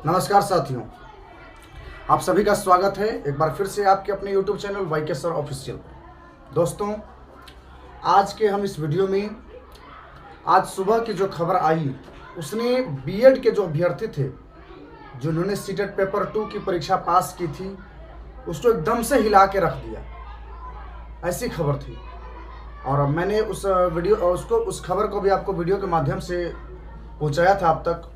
नमस्कार साथियों, आप सभी का स्वागत है एक बार फिर से आपके अपने YouTube चैनल वाईके सर ऑफिशियल पर। दोस्तों, आज के हम इस वीडियो में आज सुबह की जो खबर आई उसने बीएड के जो अभ्यर्थी थे जिन्होंने सीटेट पेपर 2 की परीक्षा पास की थी उसको एकदम से हिला के रख दिया, ऐसी खबर थी। और मैंने उस खबर को भी आपको वीडियो के माध्यम से पहुंचाया था आप तक।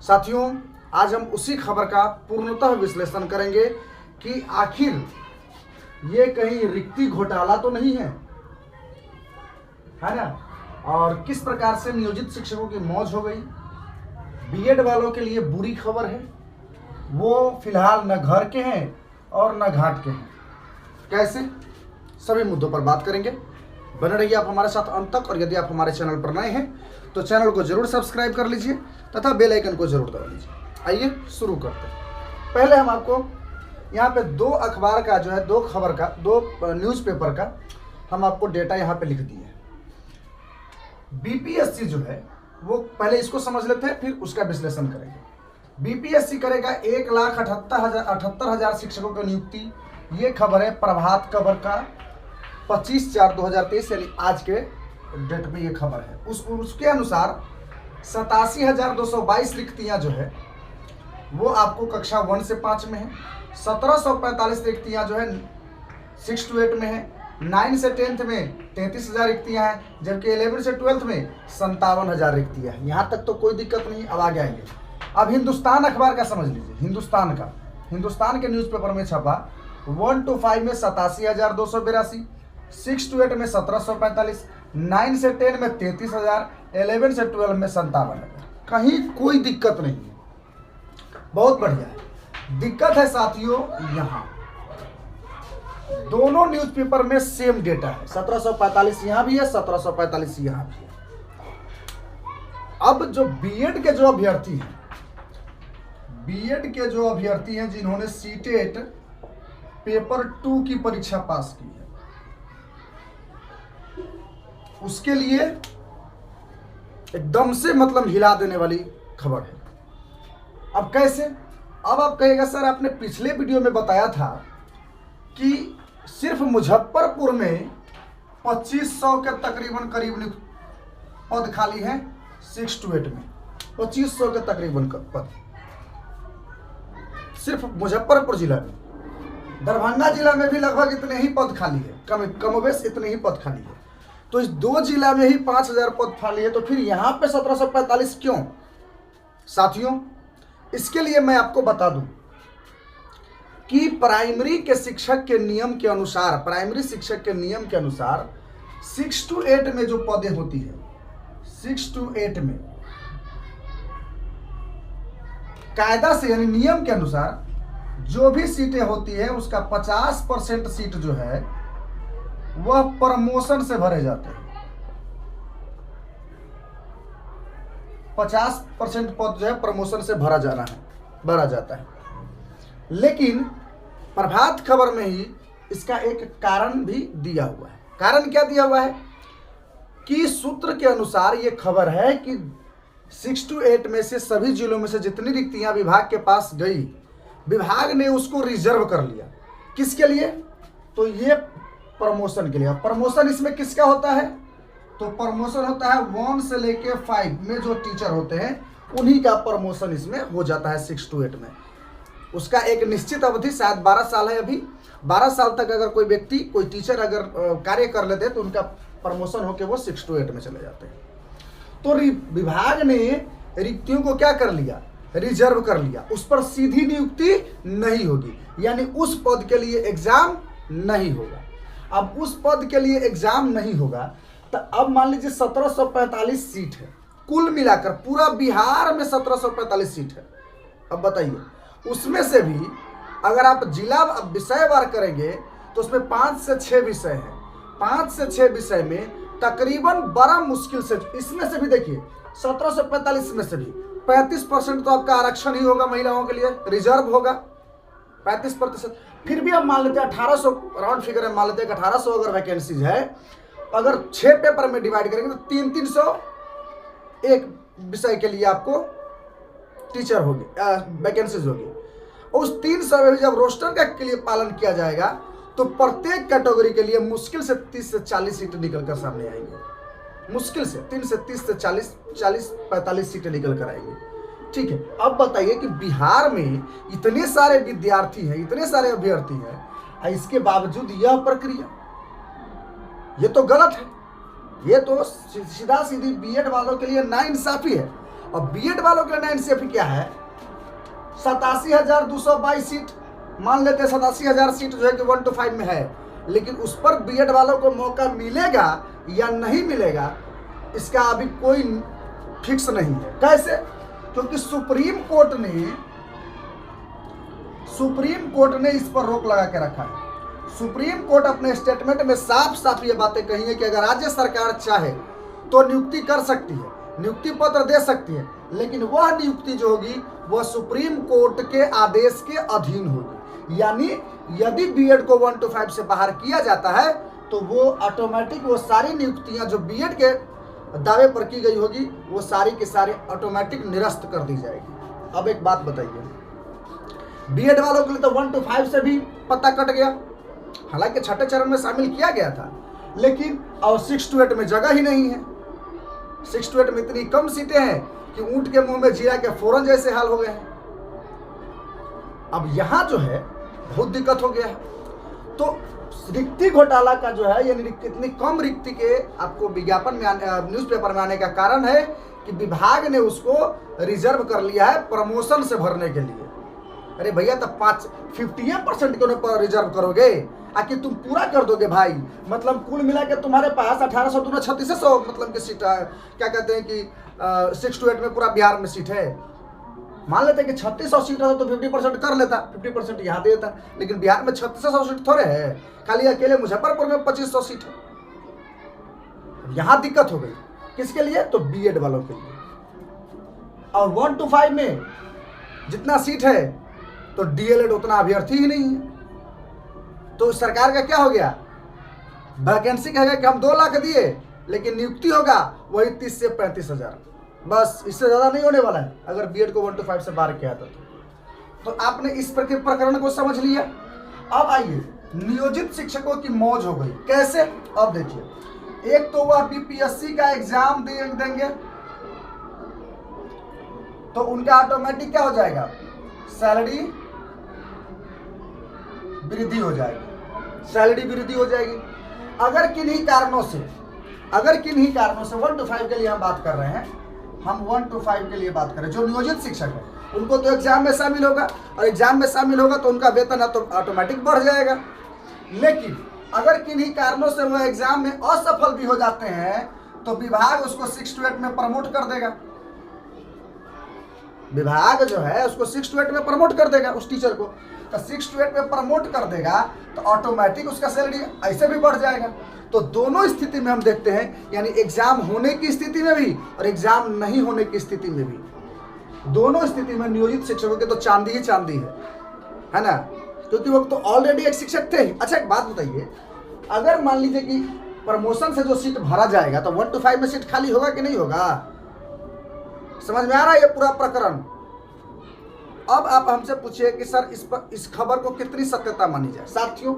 साथियों, आज हम उसी खबर का पूर्णतः विश्लेषण करेंगे कि आखिर ये कहीं रिक्ति घोटाला तो नहीं है ना, और किस प्रकार से नियोजित शिक्षकों की मौज हो गई। बीएड वालों के लिए बुरी खबर है, वो फिलहाल न घर के हैं और न घाट के हैं। कैसे, सभी मुद्दों पर बात करेंगे। बने रहिए आप हमारे साथ अंत तक। और यदि आप हमारे चैनल पर नए हैं तो चैनल को जरूर सब्सक्राइब कर लीजिए तथा बेल आइकन को जरूर दबा लीजिए। आइए शुरू करते हैं। पहले हम आपको यहाँ पे दो अखबार का जो है, दो खबर का, दो न्यूज़पेपर का हम आपको डेटा यहाँ पे लिख दिए हैं। बीपीएससी जो है वो पहले इसको समझ लेते हैं, फिर उसका विश्लेषण करेंगे। बीपीएससी करेगा 1,78,000 शिक्षकों की नियुक्ति। ये खबर है प्रभात खबर का 25/4/2023 यानी आज के डेट में ये खबर है। उसके अनुसार 87,222 रिक्तियां जो है वो आपको कक्षा 1 से 5 में है। 1745 रिक्तियां जो है 6 to 8 में है। 9 से 10th में 33,000 रिक्तियां हैं, जबकि 11 से 12th में 57,000 रिक्तियां हैं। यहाँ तक तो कोई दिक्कत नहीं, अब आगे आएंगे। अब हिंदुस्तान अखबार का समझ लीजिए। हिंदुस्तान के न्यूज़पेपर में छपा 1 to 5 में 87,282, 6 to 8 में 1745, 9 से 10 में 33,000, 11 से 12 में 57,000। कहीं कोई दिक्कत नहीं है, बहुत बढ़िया है। दिक्कत है साथियों यहाँ दोनों न्यूज़पेपर में सेम डेटा है। 1745 यहाँ भी है, 1745 यहाँ भी है। अब जो बीएड के जो अभ्यर्थी हैं जिन्होंने सीटेट पेपर 2 की परीक्षा पास की है, उसके लिए एकदम से मतलब हिला देने वाली खबर है। अब कैसे? अब आप कहेगा सर आपने पिछले वीडियो में बताया था कि सिर्फ मुजफ्फरपुर में 2500 के तकरीबन करीब पद खाली हैं। 6 to 8 में 2500 के तकरीबन पद सिर्फ मुजफ्फरपुर जिला में। दरभंगा जिला में भी लगभग इतने ही पद खाली है, कमोबेश इतने ही पद खाली है। तो इस 2 जिला में ही 5,000 पद खाली है, तो फिर यहाँ पे 1745 क्यों? साथियों, इसके लिए मैं आपको बता दूं कि प्राइमरी शिक्षक के नियम के अनुसार 6 to 8 में जो पदें होती है, 6 to 8 में कायदा से यानी नियम के अनुसार जो भी सीटें होती है उसका 50% सीट जो है वह प्रमोशन से भरे जाते हैं। 50% पद जो है प्रमोशन से भरा जाता है। लेकिन प्रभात खबर में ही इसका एक कारण भी दिया हुआ है। कारण क्या दिया हुआ है कि सूत्र के अनुसार ये खबर है कि 6 to 8 में से सभी जिलों में से जितनी रिक्तियां विभाग के पास गई, विभाग ने उसको रिजर्व कर लिया। किसके लिए? तो ये प्रमोशन के लिए। प्रमोशन इसमें किसका होता है? तो प्रमोशन होता है 1 से लेके 5 में जो टीचर होते हैं उन्हीं का प्रमोशन इसमें हो जाता है 6 to 8 में। उसका एक निश्चित अवधि शायद 12 साल है। अभी 12 साल तक अगर कोई टीचर अगर कार्य कर लेते हैं तो उनका प्रमोशन होकर वो 6 to 8 में चले जाते हैं। तो विभाग ने रिक्तियों को क्या कर लिया? रिजर्व कर लिया। उस पर सीधी नियुक्ति नहीं होगी, यानी उस पद के लिए एग्जाम नहीं होगा। अब उस पद के लिए एग्जाम नहीं होगा तो अब मान लीजिए 1745 सीट है, कुल मिलाकर पूरा बिहार में 1745 सीट है। अब बताइए, उसमें से भी अगर आप जिला विषयवार करेंगे तो उसमें 5 से 6 विषय हैं। 5 से 6 विषय में तकरीबन बड़ा मुश्किल से, इसमें से भी देखिए 1745 में से भी 35% तो आपका आरक्षण ही होगा, महिलाओं के लिए रिजर्व होगा 35%। फिर भी हम मान लेते हैं 1800, राउंड फिगर में मान लेते हैं कि 1800 अगर वैकेंसीज है, अगर 6 पेपर में डिवाइड करेंगे तो 300 एक विषय के लिए आपको टीचर होगी, वैकेंसीज होगी। उस 300 में भी जब रोस्टर का के लिए पालन किया जाएगा तो प्रत्येक कैटेगरी के लिए मुश्किल से 30 से 40 सीटें निकल कर सामने आएंगी। मुश्किल से 30 से 45 सीटें निकल कर आएंगी। ठीक है, अब बताइए कि बिहार में इतने सारे विद्यार्थी हैं, इतने सारे अभ्यर्थी हैं, इसके बावजूद यह प्रक्रिया, ये तो गलत है। ये तो सीधा सीधी बीएड वालों के लिए नाइंसाफी है। और बीएड वालों के लिए नाइंसाफी क्या है? 87,222 सीट, मान लेते हैं 87,000 सीट जो है कि 1 to 5 में है, लेकिन उस पर बीएड वालों को मौका मिलेगा या नहीं मिलेगा इसका अभी कोई फिक्स नहीं है। कैसे? क्योंकि सुप्रीम कोर्ट ने इस पर रोक लगा के रखा है। सुप्रीम कोर्ट अपने स्टेटमेंट में साफ साफ ये बातें कही है कि अगर राज्य सरकार चाहे तो नियुक्ति कर सकती है, नियुक्ति पत्र दे सकती है, लेकिन वह नियुक्ति जो होगी वह सुप्रीम कोर्ट के आदेश के अधीन होगी। यानी यदि बीएड को 1 to 5 से बाहर किया जाता है तो वो ऑटोमेटिक वो सारी नियुक्तियां जो बीएड के दावे पर की गई होगी वो सारी की सारी ऑटोमेटिक निरस्त कर दी जाएगी। अब एक बात बताइए, बीएड वालों के लिए तो 1 to 5 से भी पता कट गया, हालांकि छठे चरण में शामिल किया गया था, लेकिन और 6 to 8 में जगह ही नहीं है। 6 to 8 में इतनी कम सीटें हैं कि ऊंट के मुंह में जीरा के फोरन जैसे हाल हो गए हैं। अब यहां जो है बहुत दिक्कत हो गया है। तो रिक्ति घोटाला का जो है, यानी इतनी कम रिक्ति के आपको विज्ञापन में न्यूज़पेपर में आने का कारण है कि विभाग ने उसको रिजर्व कर लिया है प्रमोशन से भरने के लिए। अरे भैया, तब 50% क्यों नहीं रिजर्व करोगे? आखिर तुम पूरा कर दोगे भाई। मतलब कुल मिला के तुम्हारे पास 1800 दूना 3600 मतलब की सीट है, क्या कहते हैं कि 6 to 8 में पूरा बिहार में सीट है। मान लेते हैं कि 3600 सीट है तो 50% कर लेता, 50% यहाँ दे देता, लेकिन बिहार में 3600 सीट थोड़े है, खाली अकेले मुजफ्फरपुर में 2500 सीट है। यहाँ दिक्कत हो गई, किसके लिए? तो बीएड वालों के लिए। और 1 to 5 में जितना सीट है तो डीएलएड उतना अभ्यर्थी ही नहीं है। तो सरकार का क्या हो गया? वैकेंसी कहेगा कि हम 2 लाख दिए, लेकिन नियुक्ति होगा वही 30 से 35 हजार, बस, इससे ज़्यादा नहीं होने वाला है अगर बीएड को 1 to 5 से बाहर किया था तो आपने इस प्रकरण को समझ लिया। अब आइए, नियोजित शिक्षकों की मौज हो गई। कैसे? अब देखिए, एक तो वह बीपीएससी का एग्जाम देंगे तो उनका ऑटोमेटिक क्या हो जाएगा? सैलरी वृद्धि हो जाएगी, सैलरी वृद्धि हो जाएगी। अगर किन्हीं कारणों से 1 to 5 के लिए हम बात कर रहे हैं, हम 1 to 5 के लिए बात करें, जो नियोजित शिक्षक है उनको तो एग्जाम में शामिल होगा, और एग्जाम में शामिल होगा तो उनका वेतन तो ऑटोमेटिक बढ़ जाएगा। लेकिन अगर किन्हीं कारणों से वो एग्जाम में असफल भी हो जाते हैं तो विभाग उसको 6 to 8 में प्रमोट कर देगा। विभाग जो है उसको 6 to 8 में प्रमोट कर देगा उस टीचर को। तो 6 to 8 में प्रमोट कर देगा तो ऑटोमेटिक उसका सैलरी ऐसे भी बढ़ जाएगा। तो दोनों स्थिति में हम देखते हैं, यानी एग्जाम होने की स्थिति में भी और एग्जाम नहीं होने की स्थिति में भी, दोनों स्थिति में नियोजित शिक्षकों के तो चांदी ही चांदी है ना, क्योंकि वो तो ऑलरेडी एक शिक्षक थे। अच्छा, एक बात बताइए, अगर मान लीजिए कि प्रमोशन से जो सीट भरा जाएगा तो 1 to 5 में सीट खाली होगा कि नहीं होगा? समझ में आ रहा है ये पूरा प्रकरण? अब आप हमसे पूछिए कि सर इस खबर को कितनी सत्यता मानी जाए। साथियों,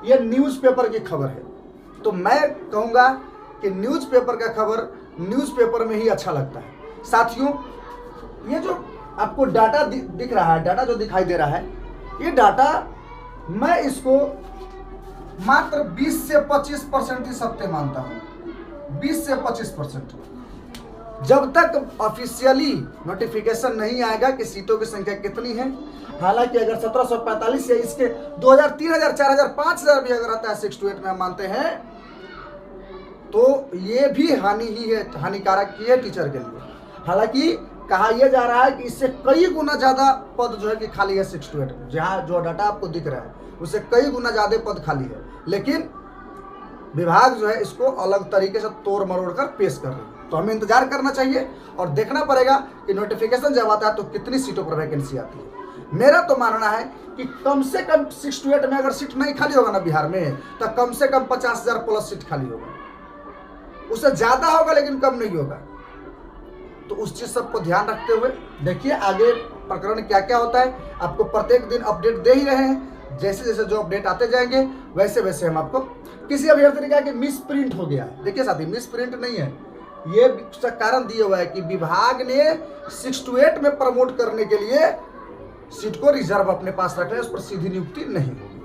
ये न्यूज़पेपर की खबर है, तो मैं कहूँगा कि न्यूज़पेपर का खबर न्यूज़पेपर में ही अच्छा लगता है। साथियों, ये जो आपको डाटा दिख रहा है, डाटा जो दिखाई दे रहा है, ये डाटा मैं इसको मात्र 20 से 25% ही सत्य मानता हूँ। 20 से 25%। जब तक ऑफिशियली नोटिफिकेशन नहीं आएगा कि सीटों की संख्या कितनी है, हालांकि अगर 1745 या इसके 2000, 3000, 4000, 5000 भी अगर आता है 6 to 8 में हम मानते हैं, तो ये भी हानि ही है, हानिकारक ही है टीचर के लिए। हालांकि कहा यह जा रहा है कि इससे कई गुना ज़्यादा पद जो है कि खाली है 6 to 8 में, जहाँ जो डाटा आपको दिख रहा है उससे कई गुना ज़्यादा पद खाली है, लेकिन विभाग जो है इसको अलग तरीके से तोड़ मरोड़ कर पेश कर रही है। तो हमें इंतजार करना चाहिए और देखना पड़ेगा कि नोटिफिकेशन जब आता है तो कितनी सीटों पर वैकेंसी आती है। मेरा तो मानना है कि कम से कम 6 to 8 में अगर सीट नहीं खाली होगा ना बिहार में, तो कम से कम 50,000 प्लस सीट खाली होगा। उससे ज़्यादा होगा लेकिन कम नहीं होगा। तो उस चीज़ सबको ध्यान रखते हुए देखिए आगे प्रकरण क्या क्या होता है। आपको प्रत्येक दिन अपडेट दे ही रहे हैं, जैसे जैसे जो अपडेट आते जाएंगे वैसे वैसे हम आपको। किसी अभ्यर्थी ने कहा कि मिस प्रिंट हो गया, देखिए साथी मिस प्रिंट नहीं है, ये कारण दिया हुआ है कि विभाग ने 6 to 8 में प्रमोट करने के लिए सीट को रिजर्व अपने पास रख रहे हैं, उस पर सीधी नियुक्ति नहीं होगी।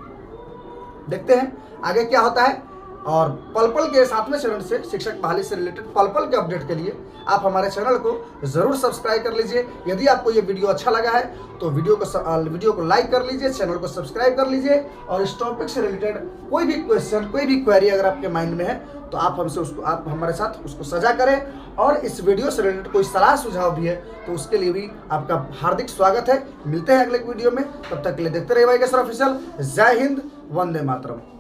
देखते हैं आगे क्या होता है। और पल पल के 7वें चरण से शिक्षक बहाली से रिलेटेड पल पल के अपडेट के लिए आप हमारे चैनल को जरूर सब्सक्राइब कर लीजिए। यदि आपको ये वीडियो अच्छा लगा है तो वीडियो को लाइक कर लीजिए, चैनल को सब्सक्राइब कर लीजिए। और इस टॉपिक से रिलेटेड कोई भी क्वेश्चन, कोई भी क्वेरी अगर आपके माइंड में है तो आप हमारे साथ उसको साझा करें। और इस वीडियो से रिलेटेड कोई सलाह सुझाव भी है तो उसके लिए भी आपका हार्दिक स्वागत है। मिलते हैं अगले वीडियो में, तब तक के लिए देखते रहिए वाईकेएसआर ऑफिशियल। जय हिंद, वंदे मातरम।